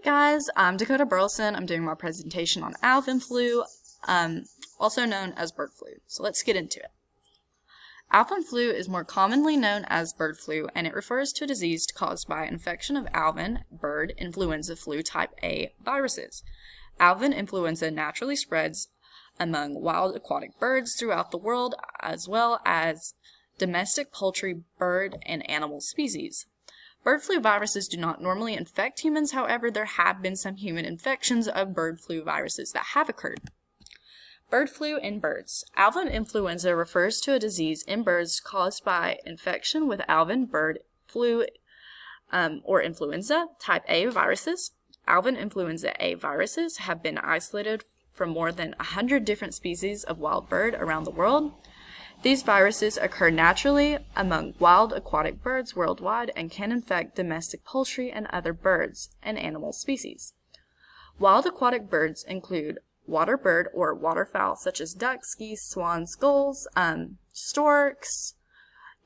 guys, I'm Dakota Burleson. I'm doing my presentation on avian flu, also known as bird flu. So let's get into it. Avian flu is more commonly known as bird flu, and it refers to a disease caused by infection of avian bird influenza flu type A viruses. Avian influenza naturally spreads among wild aquatic birds throughout the world, as well as domestic poultry, bird, and animal species. Bird flu viruses do not normally infect humans, however, there have been some human infections of bird flu viruses that have occurred. Bird flu in birds. Avian influenza refers to a disease in birds caused by infection with avian bird flu or influenza type A viruses. Avian influenza A viruses have been isolated from more than 100 different species of wild bird around the world. These viruses occur naturally among wild aquatic birds worldwide and can infect domestic poultry and other birds and animal species. Wild aquatic birds include water bird or waterfowl such as ducks, geese, swans, gulls, storks,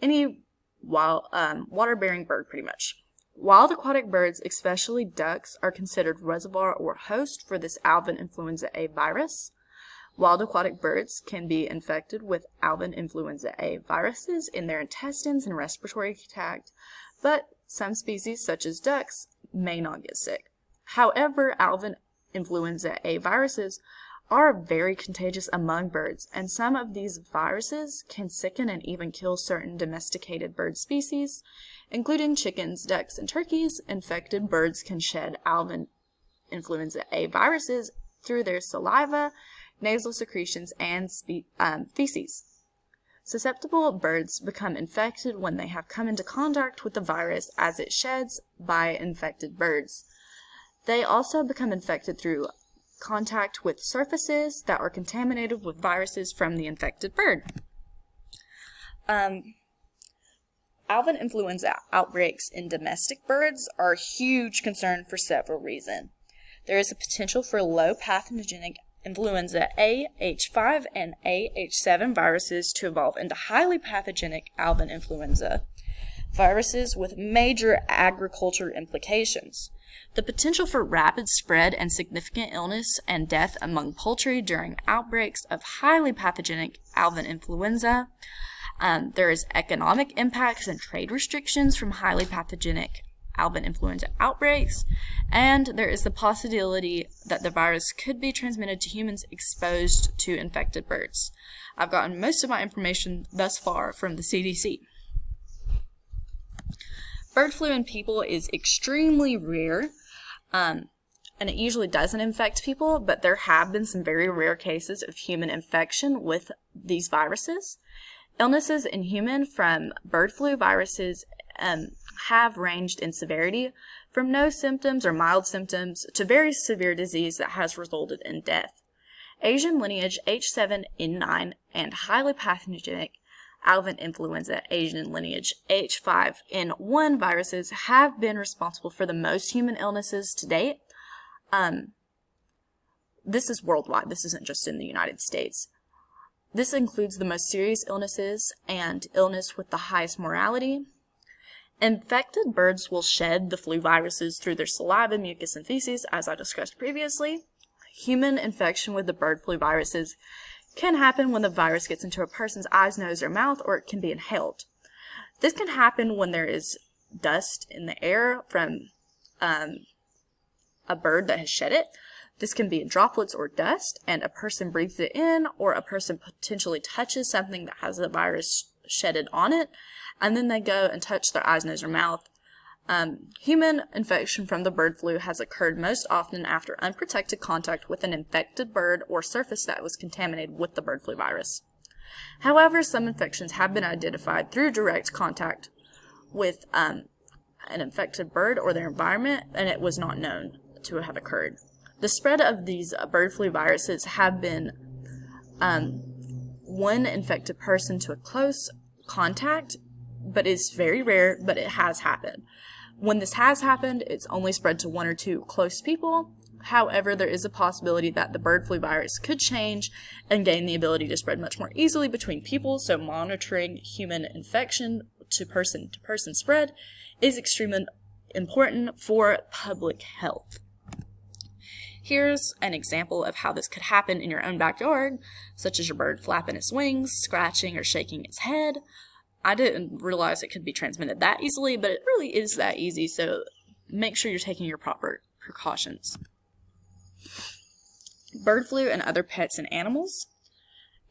any wild water-bearing bird pretty much. Wild aquatic birds, especially ducks, are considered reservoir or host for this avian influenza A virus. Wild aquatic birds can be infected with avian influenza A viruses in their intestines and respiratory tract, but some species, such as ducks, may not get sick. However, avian influenza A viruses are very contagious among birds, and some of these viruses can sicken and even kill certain domesticated bird species, including chickens, ducks, and turkeys. Infected birds can shed avian influenza A viruses through their saliva, nasal secretions, and feces. Susceptible birds become infected when they have come into contact with the virus as it sheds by infected birds. They also become infected through contact with surfaces that are contaminated with viruses from the infected bird. Avian influenza outbreaks in domestic birds are a huge concern for several reasons. There is a potential for low pathogenic influenza A, H5, and AH7 viruses to evolve into highly pathogenic avian influenza viruses with major agriculture implications. The potential for rapid spread and significant illness and death among poultry during outbreaks of highly pathogenic avian influenza. There is economic impacts and trade restrictions from highly pathogenic avian influenza outbreaks, and there is the possibility that the virus could be transmitted to humans exposed to infected birds. I've gotten most of my information thus far from the CDC. Bird flu in people is extremely rare, and it usually doesn't infect people, but there have been some very rare cases of human infection with these viruses. Illnesses in human from bird flu viruses have ranged in severity from no symptoms or mild symptoms to very severe disease that has resulted in death. Asian lineage H7N9 and highly pathogenic avian influenza Asian lineage H5N1 viruses have been responsible for the most human illnesses to date. This is worldwide. This isn't just in the United States. This includes the most serious illnesses and illness with the highest mortality. Infected birds will shed the flu viruses through their saliva, mucus, and feces, as I discussed previously. Human infection with the bird flu viruses can happen when the virus gets into a person's eyes, nose, or mouth, or it can be inhaled. This can happen when there is dust in the air from a bird that has shed it. This can be in droplets or dust, and a person breathes it in, or a person potentially touches something that has the virus shedded on it, and then they go and touch their eyes, nose, or mouth. Human infection from the bird flu has occurred most often after unprotected contact with an infected bird or surface that was contaminated with the bird flu virus. However, some infections have been identified through direct contact with an infected bird or their environment, and it was not known to have occurred. The spread of these bird flu viruses have been one infected person to a close contact, but it's very rare, but it has happened. When this has happened, it's only spread to one or two close people. However, there is a possibility that the bird flu virus could change and gain the ability to spread much more easily between people, so monitoring human infection to person spread is extremely important for public health. Here's an example of how this could happen in your own backyard, such as your bird flapping its wings, scratching, or shaking its head. I didn't realize it could be transmitted that easily, but it really is that easy, so make sure you're taking your proper precautions. Bird flu and other pets and animals.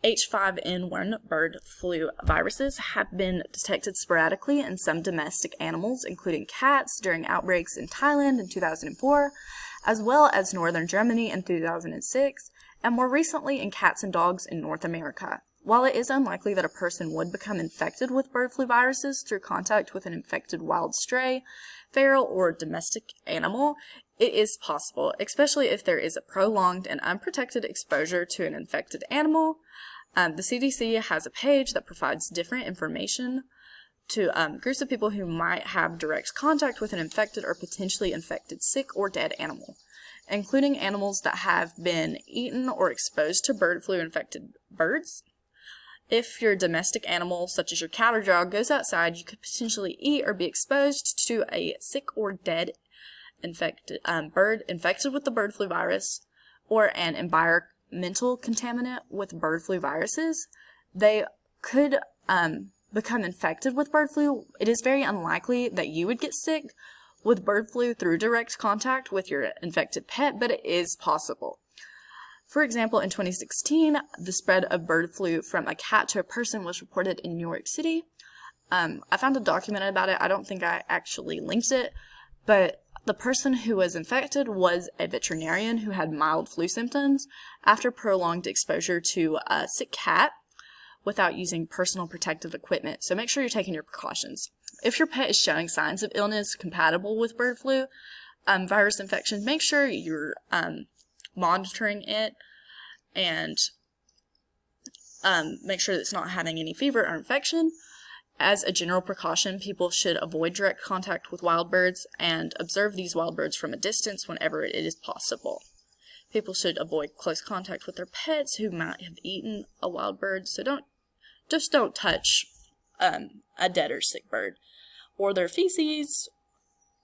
H5N1 bird flu viruses have been detected sporadically in some domestic animals, including cats, during outbreaks in Thailand in 2004, as well as northern Germany in 2006, and more recently in cats and dogs in North America. While it is unlikely that a person would become infected with bird flu viruses through contact with an infected wild stray, feral, or domestic animal, it is possible, especially if there is a prolonged and unprotected exposure to an infected animal. The CDC has a page that provides different information to groups of people who might have direct contact with an infected or potentially infected sick or dead animal, including animals that have been eaten or exposed to bird flu infected birds. If your domestic animal, such as your cat or dog, goes outside, you could potentially eat or be exposed to a sick or dead infected bird infected with the bird flu virus, or an environmental contaminant with bird flu viruses. They could become infected with bird flu. It is very unlikely that you would get sick with bird flu through direct contact with your infected pet, but it is possible. For example, in 2016, the spread of bird flu from a cat to a person was reported in New York City. I found a document about it. I don't think I actually linked it, but the person who was infected was a veterinarian who had mild flu symptoms after prolonged exposure to a sick cat without using personal protective equipment. So make sure you're taking your precautions. If your pet is showing signs of illness compatible with bird flu virus infection, make sure you're monitoring it and make sure that it's not having any fever or infection. As a general precaution, people should avoid direct contact with wild birds and observe these wild birds from a distance whenever it is possible. People should avoid close contact with their pets who might have eaten a wild bird, so don't touch a dead or sick bird, or their feces,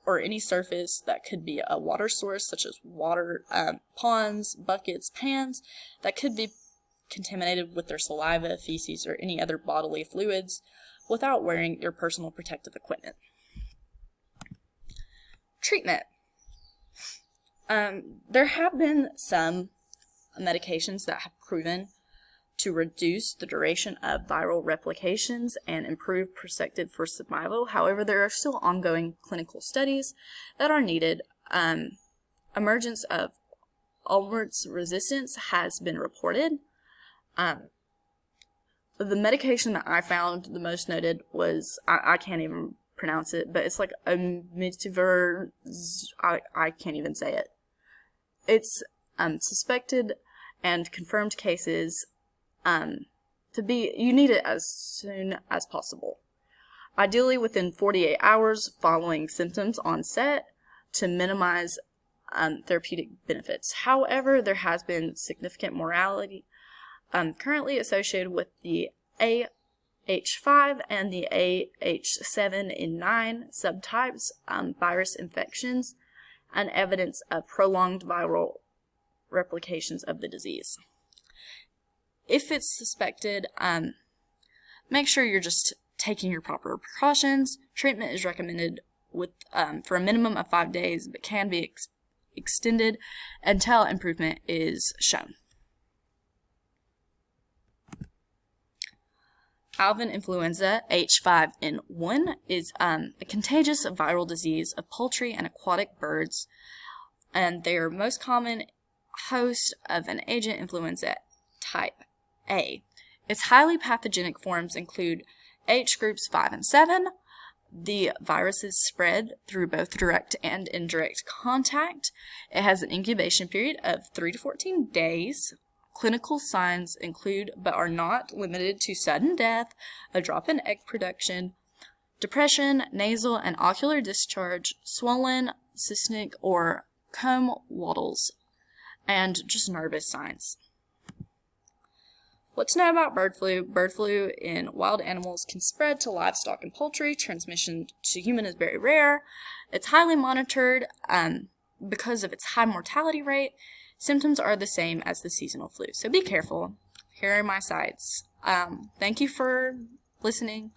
or any surface that could be a water source, such as water, ponds, buckets, pans, that could be contaminated with their saliva, feces, or any other bodily fluids, without wearing your personal protective equipment. Treatment. There have been some medications that have proven to reduce the duration of viral replications and improve perspective for survival. However, there are still ongoing clinical studies that are needed. Emergence of onwards resistance has been reported. The medication that I found the most noted was, I can't even pronounce it, but it's like a mitiver, I can't even say it. It's suspected and confirmed cases you need it as soon as possible. Ideally within 48 hours following symptoms onset to minimize therapeutic benefits. However, there has been significant mortality currently associated with the AH5 and the AH7N9 subtypes virus infections and evidence of prolonged viral replications of the disease. If it's suspected, make sure you're just taking your proper precautions. Treatment is recommended for a minimum of 5 days, but can be extended until improvement is shown. Avian influenza H5N1 is a contagious viral disease of poultry and aquatic birds, and they are most common host of an agent influenza type A. Its highly pathogenic forms include H groups 5 and 7. The viruses spread through both direct and indirect contact. It has an incubation period of 3 to 14 days. Clinical signs include, but are not limited to, sudden death, a drop in egg production, depression, nasal and ocular discharge, swollen, cystic or comb wattles, and just nervous signs. What to know about bird flu? Bird flu in wild animals can spread to livestock and poultry. Transmission to human is very rare. It's highly monitored because of its high mortality rate. Symptoms are the same as the seasonal flu, so be careful. Here are my sites. Thank you for listening.